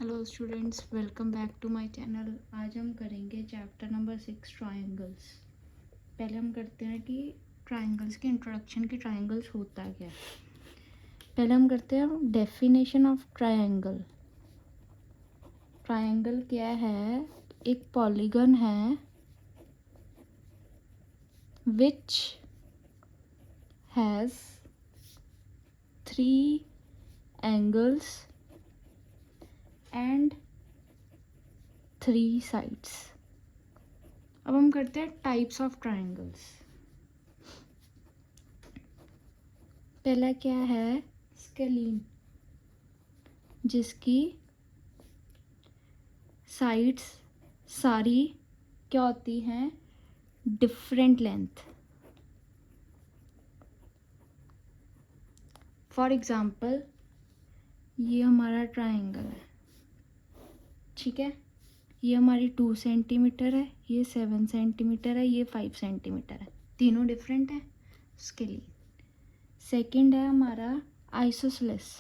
Hello students, welcome back to my channel. आज हम करेंगे चैप्टर नंबर 6 ट्रायंगल्स। पहले हम करते हैं कि ट्रायंगल्स के इंट्रोडक्शन के ट्रायंगल्स होता क्या है। पहले हम करते हैं डेफिनेशन ऑफ ट्रायंगल। ट्रायंगल क्या है? एक पॉलीगन है which has 3 angles and 3 sides. अब हम करते हैं टाइप्स ऑफ ट्रायंगल्स। पहला क्या है? स्केलीन, जिसकी साइड्स सारी क्या होती हैं? Different length. फॉर एग्जांपल, ये हमारा ट्रायंगल है, ठीक है। ये हमारी 2 सेंटीमीटर है, ये 7 सेंटीमीटर है, ये 5 सेंटीमीटर है। तीनों डिफरेंट है, स्केलीन। सेकंड है हमारा आइसोसेलेस।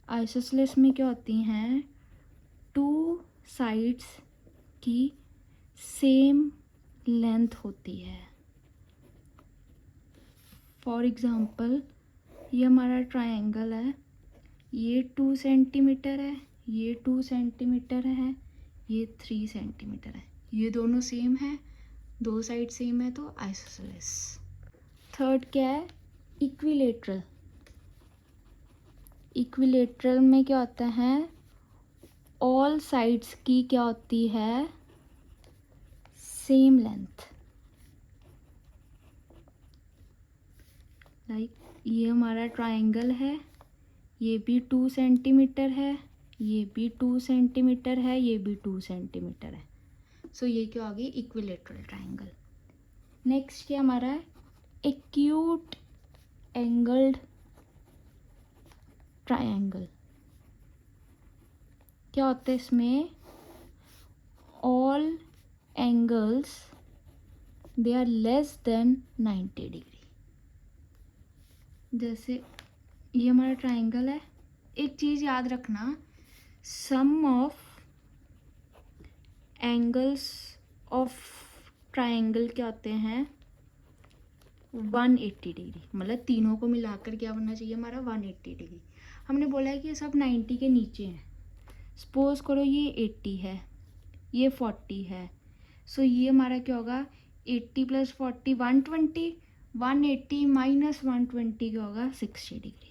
आइसोसेलेस में क्या होती हैं? 2 साइड्स की सेम लेंथ होती है। फॉर एग्जांपल, ये हमारा ट्रायंगल है, ये 2 सेंटीमीटर है, ये 2 सेंटीमीटर है, ये 3 सेंटीमीटर है। ये दोनों सेम है, 2 साइड सेम है, तो आइसोसेलेस। थर्ड क्या है? इक्विलेटरल। इक्विलेटरल में क्या होता है? ऑल साइड्स की क्या होती है? Same length. लाइक ये हमारा ट्रायंगल है, ये भी 2 सेंटीमीटर है, ये भी 2 सेंटीमीटर है, ये भी 2 सेंटीमीटर है। सो ये क्या आ गई? Equilateral triangle. नेक्स्ट क्या हमारा है? Acute angled triangle. क्या होता है इसमें? All angles they are less than 90 degree. जैसे ये हमारा ट्रायंगल है। एक चीज़ याद रखना, sum of angles of triangle क्या होते हैं? 180 डिग्री। मतलब तीनों को मिलाकर क्या बनना चाहिए हमारा? 180 डिग्री। हमने बोला है कि ये सब 90 के नीचे हैं। सपोज करो ये 80 है, ये 40 है, सो ये हमारा क्या होगा? 80 + 40 120, 180 - 120 क्या होगा? 60 डिग्री।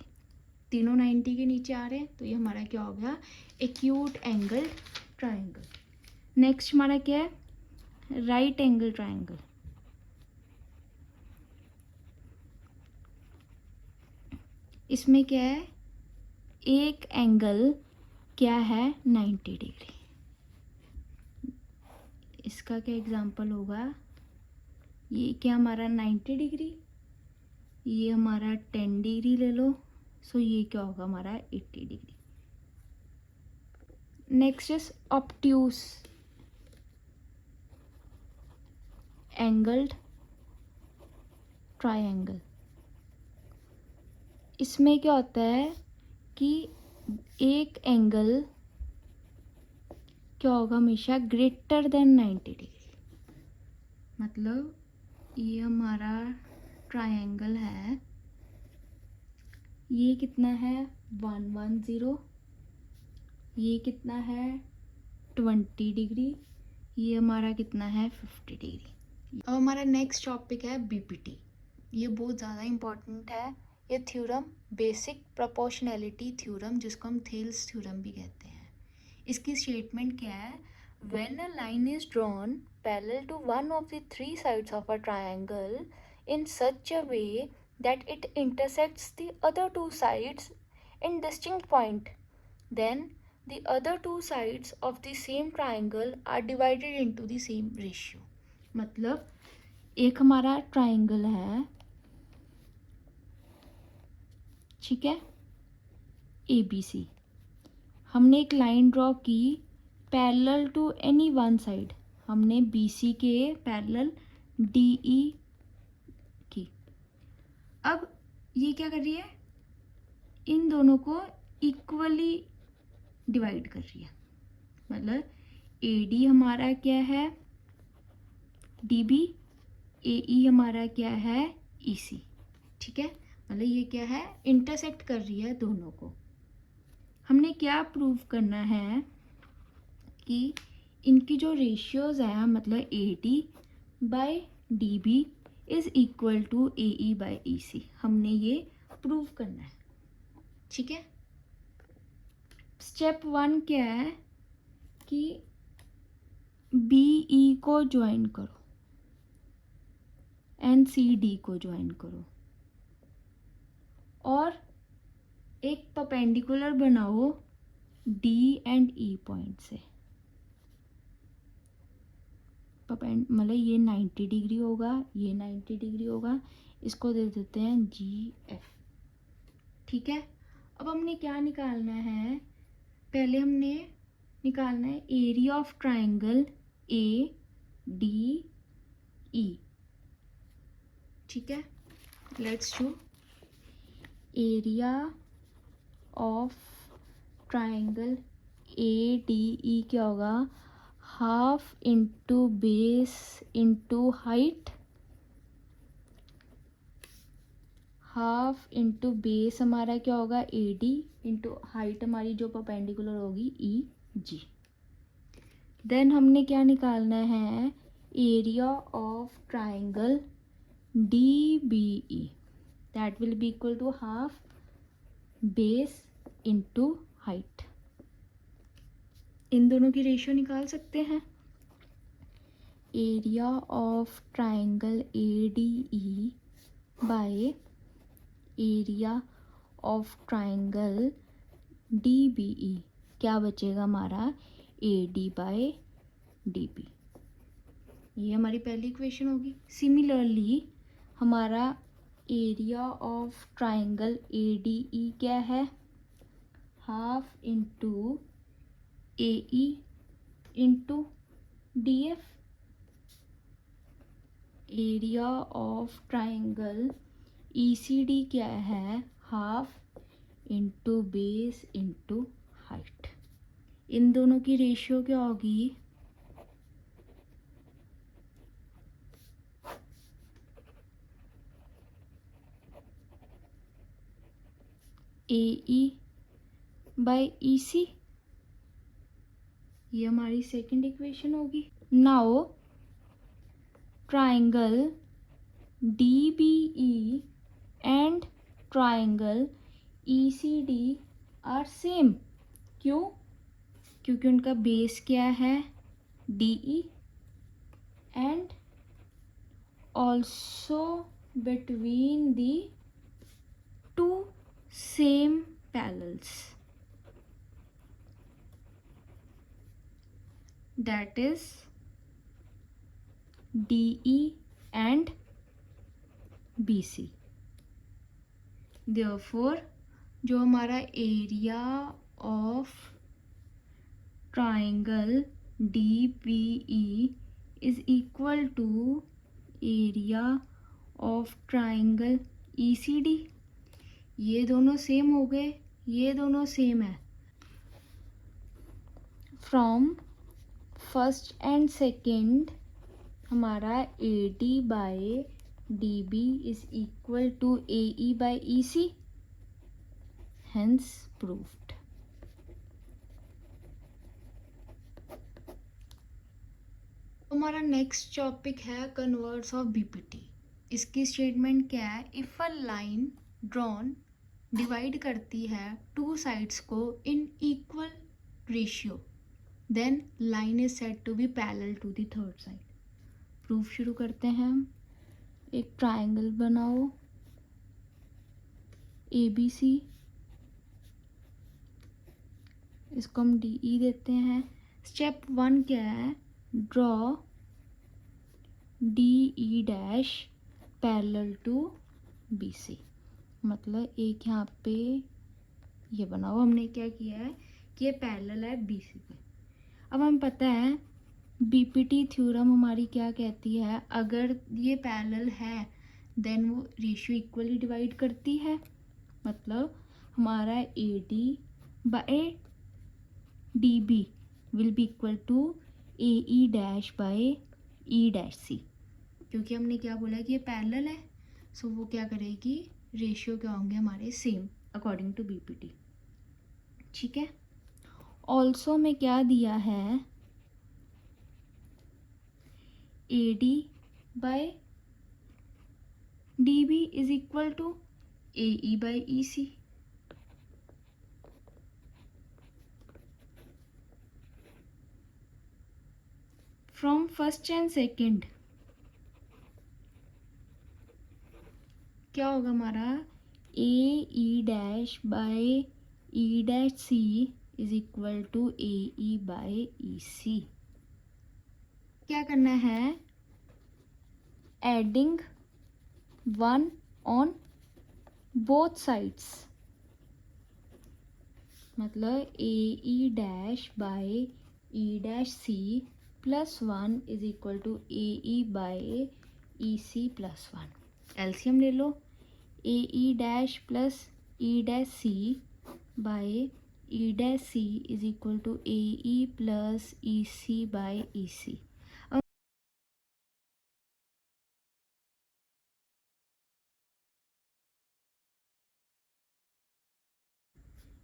तीनों 90 के नीचे आ रहे हैं, तो ये हमारा क्या हो गया? Acute angle triangle. नेक्स्ट हमारा क्या है? Right angle triangle. इसमें क्या है? एक एंगल क्या है? 90 डिग्री। इसका क्या एग्जांपल होगा? ये क्या हमारा 90 डिग्री, ये हमारा 10 डिग्री ले लो, सो ये क्या होगा हमारा? 80 degree. Next is obtuse angled triangle. इसमें क्या होता है कि एक एंगल क्या होगा? हमेशा ग्रेटर देन 90 डिग्री। मतलब ये हमारा ट्रायंगल है, ये कितना है? 110। ये कितना है? 20 डिग्री। ये हमारा कितना है? 50 डिग्री। अब हमारा नेक्स्ट टॉपिक है बीपीटी। ये बहुत ज़्यादा इम्पॉर्टेंट है। ये थ्योरम बेसिक प्रोपोर्शनैलिटी थ्योरम, जिसको हम थेल्स थ्योरम भी कहते हैं। इसकी स्टेटमेंट क्या है? When a line is drawn parallel to one of the 3 sides of a triangle in such a way that it intersects the other 2 sides in distinct point, then the other 2 sides of the same triangle are divided into the same ratio. मतलब एक हमारा triangle है, ठीक है, ABC। हमने एक line draw की parallel to any one side. हमने BC के पैरेलल DE की। अब ये क्या कर रही है? इन दोनों को इक्वली डिवाइड कर रही है। मतलब AD हमारा क्या है DB, AE हमारा क्या है EC। ठीक है, मतलब ये क्या है इंटरसेक्ट कर रही है दोनों को। हमने क्या प्रूव करना है कि इनकी जो रेशियोज है मतलब AD by DB is equal to AE by EC, हमने ये प्रूव करना है। ठीक है, स्टेप 1 क्या है कि BE को ज्वाइन करो एंड CD को ज्वाइन करो और एक परपेंडिकुलर बनाओ D एंड E पॉइंट से। मतलब ये 90 डिग्री होगा, ये 90 डिग्री होगा, इसको दे देते हैं GF। ठीक है, अब हमने क्या निकालना है, पहले हमने निकालना है एरिया ऑफ ट्राइंगल ADE। ठीक है, let's do area of triangle ADE क्या होगा, half into base into height, half into base हमारा क्या होगा AD इंटू हाइट हमारी जो परपेंडिकुलर होगी EG। देन हमने क्या निकालना है area of triangle DBE, that will be equal to half base into height. इन दोनों की रेशियो निकाल सकते हैं। Area of triangle ADE by area of triangle DBE क्या बचेगा हमारा AD बाय DB। ये हमारी पहली इक्वेशन होगी। सिमिलरली हमारा एरिया ऑफ ट्राइंगल ADE क्या है, half into AE into DF। Area of triangle ECD क्या है, half into base into height. इन दोनों की रेशियो क्या होगी, AE बाय EC। ये हमारी सेकंड इक्वेशन होगी। Now triangle DBE and triangle ECD are same. क्यों, क्योंकि उनका बेस क्या है DE and also between the two same parallels, that is DE and BC। therefore जो हमारा area of triangle DBE is equal to area of triangle ECD। ये दोनों same हो गए, ये दोनों सेम है। फ्रॉम फर्स्ट एंड सेकेंड हमारा AD by DB is equal to AE by EC, hence proved. हमारा नेक्स्ट टॉपिक है कन्वर्ट्स ऑफ BPT। इसकी स्टेटमेंट क्या है, if a line drawn divide करती है टू साइड्स को in equal ratio then line is said to be parallel to the third side. Proof शुरू करते हैं हम। एक ट्राइंगल बनाओ ABC, इसको हम DE देते हैं। स्टेप 1 क्या है, draw DE dash parallel to BC। मतलब एक यहाँ पे ये बनाओ, हमने क्या किया है कि ये पैरेलल है BC पे। अब हमें पता है BPT थ्योरम हमारी क्या कहती है, अगर ये पैरेलल है देन वो रेशियो इक्वली डिवाइड करती है। मतलब हमारा AD by DB will be equal to AE dash by E dash C, क्योंकि हमने क्या बोला कि ये पैरेलल है, सो वो क्या करेगी, रेशियो क्या होंगे हमारे सेम अकॉर्डिंग टू BPT। ठीक है। ऑल्सो में क्या दिया है, AD by DB is equal to AE by EC। From first and second क्या होगा हमारा, AE dash by E dash C is equal to AE by EC। क्या करना है, एडिंग 1 ऑन बोथ साइड्स, मतलब AE dash by E dash C plus 1 is equal to AE by EC plus 1। LCM ले लो, AE dash plus E dash C by E dash C is equal to AE plus EC by EC।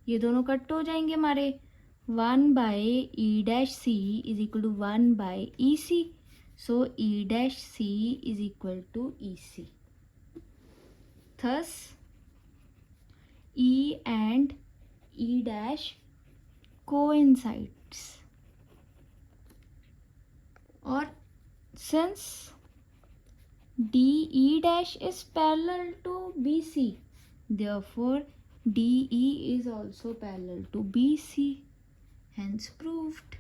ये दोनों cut हो जाएंगे हमारे, 1 by E dash C is equal to 1 by EC, so E dash C is equal to EC। Thus E and E dash coincides, or since DE dash is parallel to BC, therefore DE is also parallel to BC, hence proved।